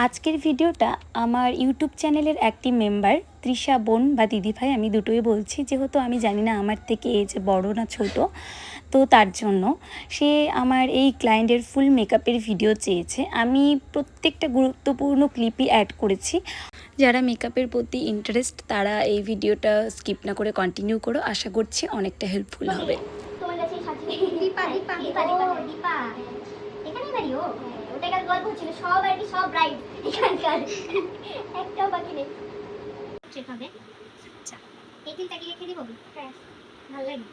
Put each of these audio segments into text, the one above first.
আজকের ভিডিওটা আমার ইউটিউব চ্যানেলের একটি মেম্বার তৃষা বোন বা দিদিভাই, আমি দুটোই বলছি, যেহেতু আমি জানি না আমার থেকে এজ বড় না ছোট, তো তার জন্য সে আমার এই ক্লায়েন্টের ফুল মেকআপের ভিডিও চেয়েছে। আমি প্রত্যেকটা গুরুত্বপূর্ণ ক্লিপই অ্যাড করেছি। যারা মেকআপের প্রতি ইন্টারেস্ট তারা এই ভিডিওটা স্কিপ না করে কন্টিনিউ করো, আশা করছি অনেকটা হেল্পফুল হবে। তোমার কাছে দীপা দীপা দীপা দীপা এখানেই বাড়ি ও ওটা কাল গল্প ছিল, সব আর কি সব রাইট এখানকার একটাও বাকি নেই। চেক হবে। আচ্ছা এই তিনটা কি রেখে দিব? হ্যাঁ ভালো লাগে,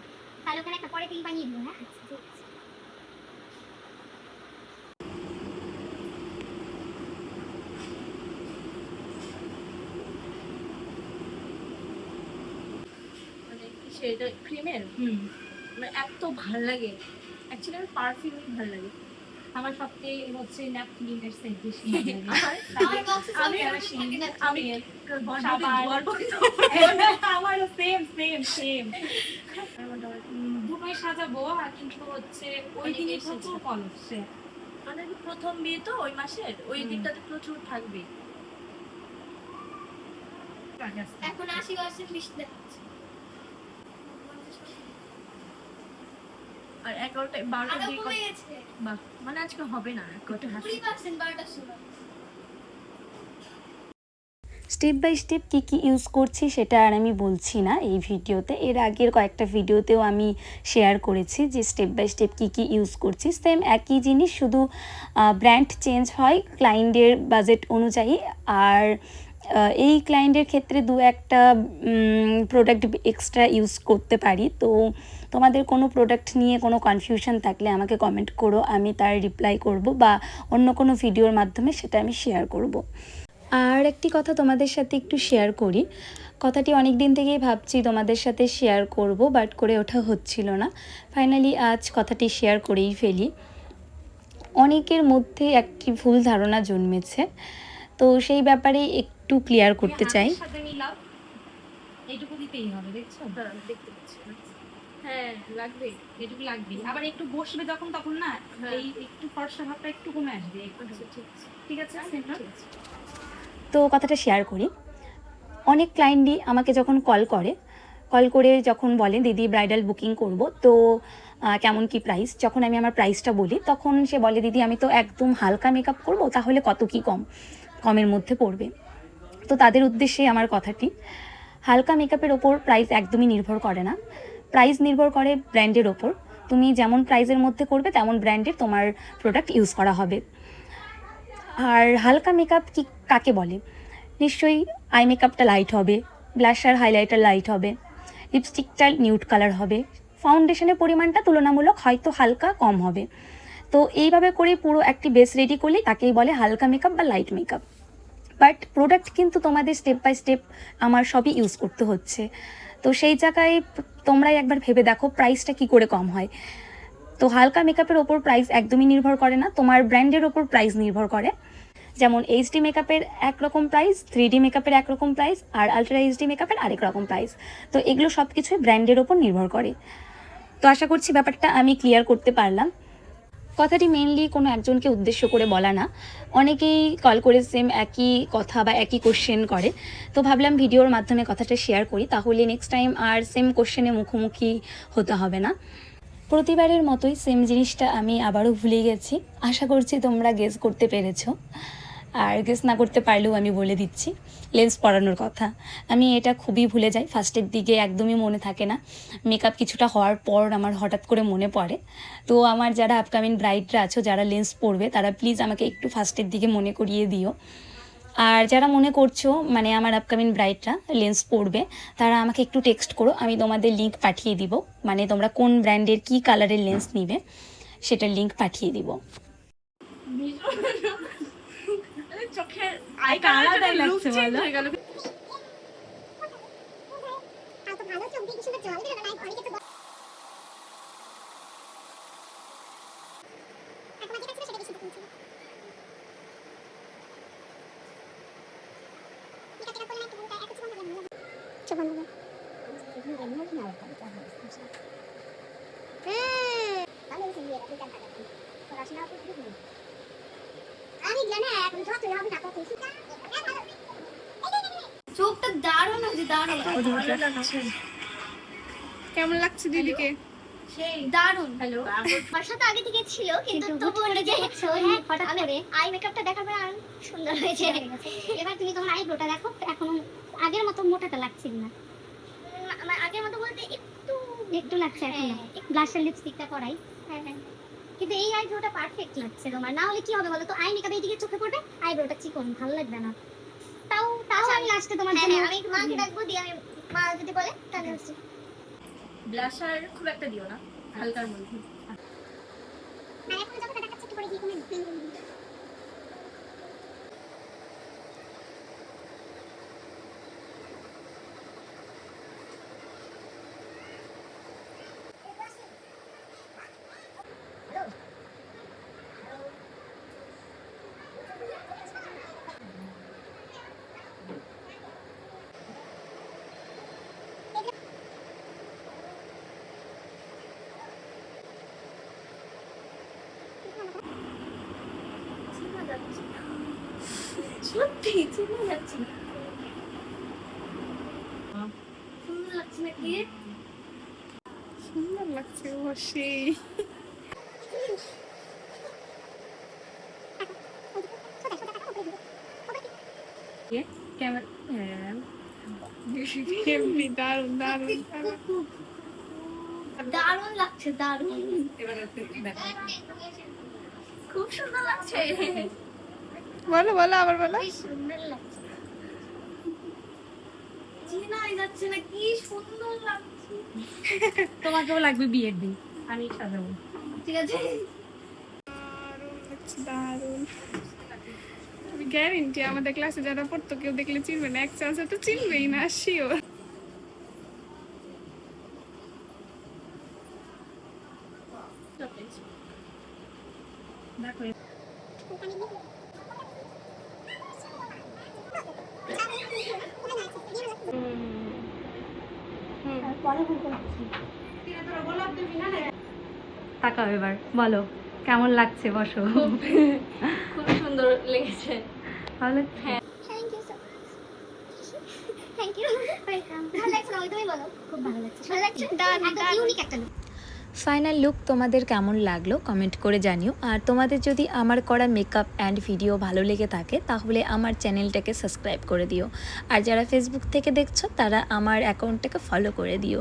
ভালো করে একটা পরে তিল বানিয়ে দিব। হ্যাঁ ঠিক আছে। সেটা ক্রিমের মানে এত ভাল লাগে। অ্যাকচুয়ালি আমার পারফিউমই ভাল লাগে। আমার সবচেয়ে হচ্ছে ন্যাপথলিনের সেন্ট বেশি আমারও সেম সেম সেম দুটোই সাজাবো, কিন্তু হচ্ছে ওই দিনে প্রচুর কল হচ্ছে। মানে প্রথম বিয়ে তো ওই মাসের, ওই দিনটাতে প্রচুর থাকবে। এখন 80% লিস্ট দেখাচ্ছে আর 11টা 12টার দিকে বাহ, মানে আজকে হবে না 20% 12টার সময়। স্টেপ বাই স্টেপ কী কী ইউজ করছি সেটা আর আমি বলছি না এই ভিডিওতে। এর আগের কয়েকটা ভিডিওতেও আমি শেয়ার করেছি যে স্টেপ বাই স্টেপ কী কী ইউজ করছি। সেম একই জিনিস, শুধু ব্র্যান্ড চেঞ্জ হয় ক্লায়েন্টের বাজেট অনুযায়ী। আর এই ক্লায়েন্টের ক্ষেত্রে দু একটা প্রোডাক্ট এক্সট্রা ইউজ করতে পারি। তো তোমাদের কোনো প্রোডাক্ট নিয়ে কোনো কনফিউশন থাকলে আমাকে কমেন্ট করো, আমি তার রিপ্লাই করব বা অন্য কোনো ভিডিওর মাধ্যমে সেটা আমি শেয়ার করব। আর একটি কথা তোমাদের সাথে একটু শেয়ার করি। কথাটি অনেক দিন থেকেই ভাবছি তোমাদের সাথে শেয়ার করব, বাট করে ওঠা হচ্ছিল না। ফাইনালি আজ কথাটি শেয়ার করেই ফেলি। অনেকের মধ্যে একটি ভুল ধারণা জন্মেছে, তো সেই ব্যাপারে একটু ক্লিয়ার করতে চাই। এইটুকু দিতেই হবে, দেখছো? দেখতে পাচ্ছি। হ্যাঁ লাগবে, এটুকু লাগবে। আবার একটু বসবে যখন তখন না এই একটু ফর্সা ভাবটা একটু কমে আসবে। ঠিক আছে ঠিক আছে। তো কথাটা শেয়ার করি। অনেক ক্লায়েন্টই আমাকে যখন কল করে যখন বলে দিদি ব্রাইডাল বুকিং করব, তো কেমন কি প্রাইস, যখন আমি আমার প্রাইসটা বলি তখন সে বলে দিদি আমি তো একদম হালকা মেকআপ করব, তাহলে কত কি কমের মধ্যে পড়বে। তো তাদের উদ্দেশ্যে আমার কথাটি, হালকা মেকআপের ওপর প্রাইস একদমই নির্ভর করে না। প্রাইস নির্ভর করে ব্র্যান্ডের ওপর। তুমি যেমন প্রাইসের মধ্যে করবে তেমন ব্র্যান্ডের তোমার প্রোডাক্ট ইউজ করা হবে। আর হালকা মেকআপ কি কাকে বলে? নিশ্চয়ই আই মেকআপটা লাইট হবে, ব্লাশার হাইলাইটার লাইট হবে, লিপস্টিকটা নিউড কালার হবে, ফাউন্ডেশনের পরিমাণটা তুলনামূলক হয়তো হালকা কম হবে। তো এইভাবে করে পুরো একটি বেস রেডি করলেই তাকেই বলে হালকা মেকআপ বা লাইট মেকআপ। বাট প্রোডাক্ট কিন্তু তোমাদের স্টেপ বাই স্টেপ আমার সবই ইউজ করতে হচ্ছে। তো সেই জায়গায় তোমরাই একবার ভেবে দেখো প্রাইসটা কি করে কম হয়। তো হালকা মেকআপের ওপর প্রাইস একদমই নির্ভর করে না, তোমার ব্র্যান্ডের ওপর প্রাইস নির্ভর করে। যেমন এইচডি মেকআপের একরকম প্রাইস, 3D মেকআপের একরকম প্রাইস, আর আলট্রা এইচডি মেকআপের আরেক রকম প্রাইস। তো এগুলো সব কিছুই ব্র্যান্ডের ওপর নির্ভর করে। তো আশা করছি ব্যাপারটা আমি ক্লিয়ার করতে পারলাম। কথাটি মেনলি কোনো একজনকে উদ্দেশ্য করে বলা না, অনেকেই কল করে সেম একই কথা বা একই কোশ্চেন করে। তো ভাবলাম ভিডিওর মাধ্যমে কথাটা শেয়ার করি, তাহলে নেক্সট টাইম আর সেম কোশ্চেনে মুখোমুখি হতে হবে না। প্রতিবারের মতোই সেম জিনিসটা আমি আবারও ভুলে গেছি। আশা করছি তোমরা গেস করতে পেরেছো। আর গেস না করতে পারলেও আমি বলে দিচ্ছি, লেন্স পরানোর কথা। আমি এটা খুবই ভুলে যাই, ফার্স্টের দিকে একদমই মনে থাকে না। মেকআপ কিছুটা হওয়ার পর আমার হঠাৎ করে মনে পড়ে। তো আমার যারা আপকামিং ব্রাইডরা আছো, যারা লেন্স পরবে, তারা প্লিজ আমাকে একটু ফার্স্টের দিকে মনে করিয়ে দিও। আর যারা মনে করছো মানে আমার আপকামিং ব্রাইডরা লেন্স পরবে, তারা আমাকে একটু টেক্সট করো, আমি তোমাদের লিঙ্ক পাঠিয়ে দিব। মানে তোমরা কোন ব্র্যান্ডের কী কালারের লেন্স নিবে সেটার লিঙ্ক পাঠিয়ে দিব। চোখের আইটা আলাদাই লাগছে বলো। আমি জানি এখন যতই হবে না ততই কেমন লাগছে দিদিকে? দারুণ। হ্যালো, বর্ষা তো আগে থেকে ছিল, কিন্তু তবুও নিজে হঠাৎ করে আই মেকআপটা দেখার পর আরো সুন্দর হয়েছে। এবার তুমি তোমার আইব্রোটা দেখো, এখন আগের মতো মোটাটা লাগছে না। আমার আগের মতো বলতে একটু একটু লাগছে এখন। ব্লাশ আর লিপস্টিকটা করাই, কিন্তু এই আইব্রোটা পারফেক্ট লাগছে তোমার। না হলে কি হবে বলো তো, আই মেকআপ এইদিকে চোখে পড়বে, আইব্রোটা চিকন, ভালো লাগবে না। তাও আমি লাস্টে তোমার জন্য আমি মাকে ডাকবো, দিয়ে আমি মা যদি বলে তাহলে হচ্ছে। ব্লাশার খুব একটা দিও না, হালকার মধ্যে। না, এখন যখন দেখাচ্ছি একটু পরে কি কমে যাবে। সত্যি চিনে যাচ্ছি। সুন্দর লাগছে নাকি? সুন্দর লাগছে অবশ্যই। ক্যামেরা, হ্যাঁ দারুণ দারুণ দারুণ লাগছে, দারুণ। এবার খুব সুন্দর লাগছে। বলো বলো আবার বলো। খুবই সুন্দর লাগছে। চিনাই যাচ্ছে না, কি সুন্দর লাগছে। তোমাকেও লাগবে বিয়ের দিন, আমি সাজাবো, ঠিক আছে? দারুণ, আমি গ্যারেন্টি আমাদের ক্লাসে যারা পড়তো কেউ দেখলে চিনবে না, এক চান্সে তো চিনবেই না, শিওর। দেখো তাকাও এবার, বলো কেমন লাগছে, বসো। খুব সুন্দর লেগেছে। তাহলে thank you so much. Thank you, welcome. ভালো লাগছে না? তুমি বলো। খুব ভালো লাগছে। ভালো লাগছে, দারুণ, একদম ইউনিক একটা লুক। ফাইনাল লুক তোমাদের কেমন লাগলো কমেন্ট করে জানিও। আর তোমাদের যদি আমার করা মেকআপ অ্যান্ড ভিডিও ভালো লেগে থাকে তাহলে আমার চ্যানেলটাকে সাবস্ক্রাইব করে দিও। আর যারা ফেসবুক থেকে দেখছো তারা আমার অ্যাকাউন্টটাকে ফলো করে দিও।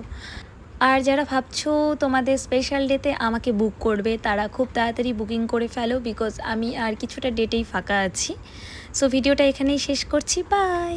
আর যারা ভাবছো তোমাদের স্পেশাল ডেতে আমাকে বুক করবে তারা খুব তাড়াতাড়ি বুকিং করে ফেলো, বিকজ আমি আর কিছুটা ডেটেই ফাঁকা আছি। সো ভিডিওটা এখানেই শেষ করছি, বাই।